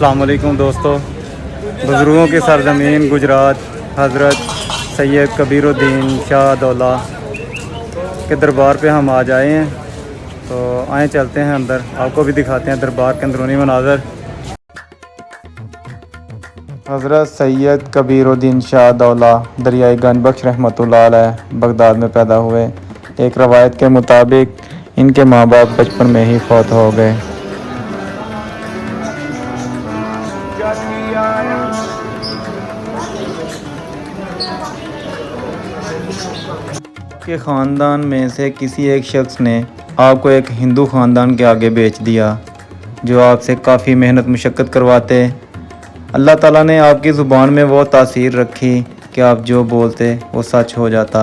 अस्सलाम वालेकुम दोस्तों। बुज़ुर्गों की सरज़मीन गुजरात हज़रत सैयद कबीरुद्दीन शाह दौला के दरबार पे हम आज आए हैं, तो आए चलते हैं अंदर, आपको भी दिखाते हैं दरबार के अंदरूनी मनाज़र। हज़रत सैयद कबीरुद्दीन शाह दौला दरियाई गंजबख्श रहमतुल्लाह अलैह बगदाद में पैदा हुए। एक रवायत के मुताबिक इनके माँ बाप बचपन में ही फौत हो गए। के ख़ानदान में से किसी एक शख्स ने आपको एक हिंदू ख़ानदान के आगे बेच दिया, जो आपसे काफ़ी मेहनत मुशक्क़त करवाते। अल्लाह ताला ने आपकी ज़ुबान में वो तासीर रखी कि आप जो बोलते वो सच हो जाता।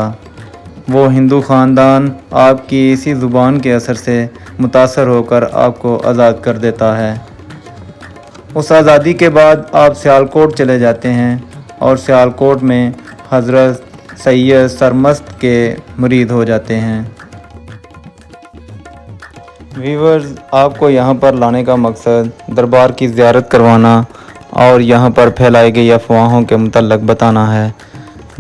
वो हिंदू ख़ानदान आपकी इसी ज़ुबान के असर से मुतासर होकर आपको आज़ाद कर देता है। उस आज़ादी के बाद आप सियालकोट चले जाते हैं और सियालकोट में हज़रत सैयद सरमस्त के मुरीद हो जाते हैं। व्यूअर्स, आपको यहाँ पर लाने का मकसद दरबार की ज़ियारत करवाना और यहाँ पर फैलाई गई अफवाहों के मुतल्लक़ बताना है,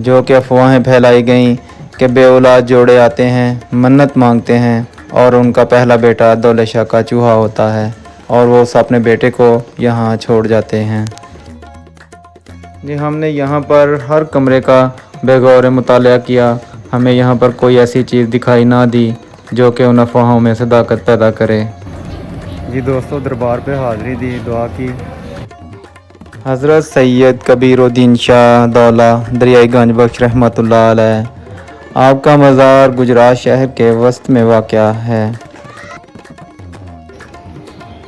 जो कि अफवाहें फैलाई गई कि बेऔलाद जोड़े आते हैं, मन्नत मांगते हैं और उनका पहला बेटा दौले शाह का चूहा होता है और वो उस अपने बेटे को यहाँ छोड़ जाते हैं। जी, हमने यहाँ पर हर कमरे का बेगौर मुताला किया, हमें यहाँ पर कोई ऐसी चीज़ दिखाई ना दी जो कि उन अफवाहों में सदाकत पैदा करे। जी दोस्तों, दरबार पे हाज़री दी, दुआ की। हज़रत सैयद कबीरुद्दीन शाह दौला दरियाई गंजबख्श रहमतुल्लाह अलैह, आपका मज़ार गुजरात शहर के वस्त में वाक़या है।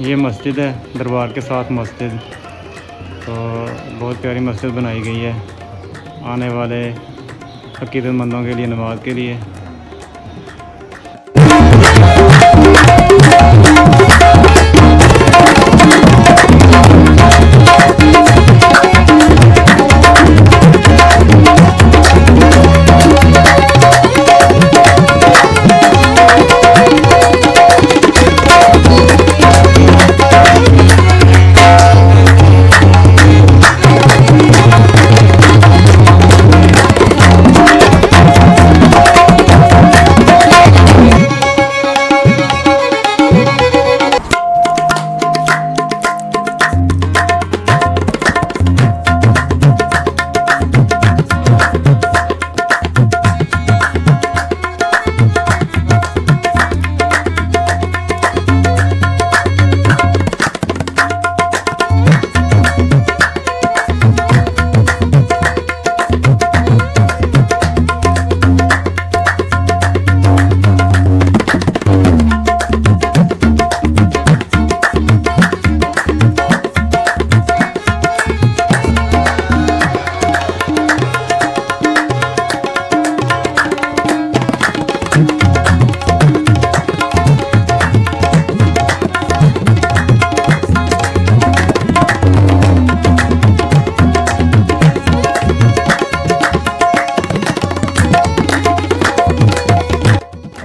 ये मस्जिद है, दरबार के साथ मस्जिद, तो बहुत प्यारी मस्जिद बनाई गई है आने वाले अक़ीदतमंदों के लिए, नमाज के लिए।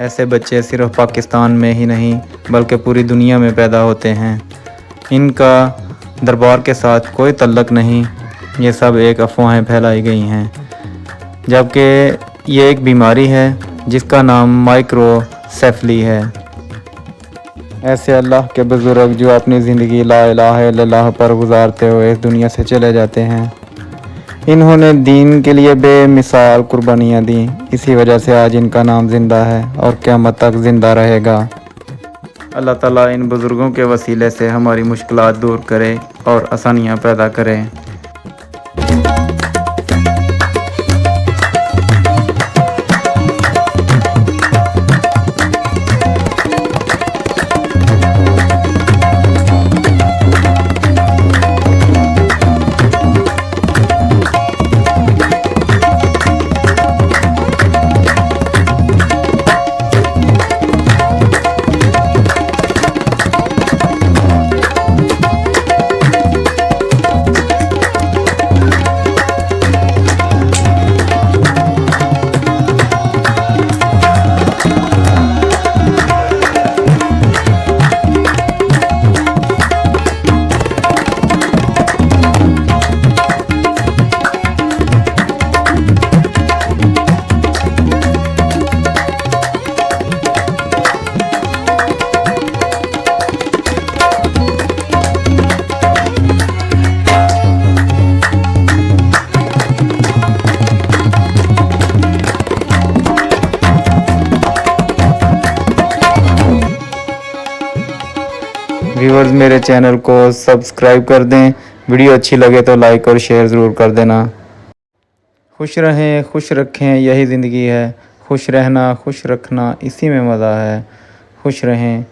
ऐसे बच्चे सिर्फ पाकिस्तान में ही नहीं बल्कि पूरी दुनिया में पैदा होते हैं। इनका दरबार के साथ कोई तल्लक नहीं, ये सब एक अफवाहें फैलाई गई हैं, जबकि ये एक बीमारी है जिसका नाम माइक्रोसेफली है। ऐसे अल्लाह के बुज़ुर्ग जो अपनी ज़िंदगी ला इलाहा इल्लल्लाह पर गुजारते हुए इस दुनिया से चले जाते हैं, इन्होंने दीन के लिए बेमिसाल कुर्बानियाँ दी। इसी वजह से आज इनका नाम ज़िंदा है और क़यामत तक ज़िंदा रहेगा। अल्लाह ताला इन बुज़ुर्गों के वसीले से हमारी मुश्किलात दूर करे और आसानियाँ पैदा करे। व्यूअर्स मेरे चैनल को सब्सक्राइब कर दें। वीडियो अच्छी लगे तो लाइक और शेयर ज़रूर कर देना। खुश रहें, खुश रखें, यही ज़िंदगी है। खुश रहना, खुश रखना, इसी में मज़ा है। खुश रहें।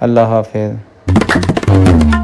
अल्लाह हाफ़िज़।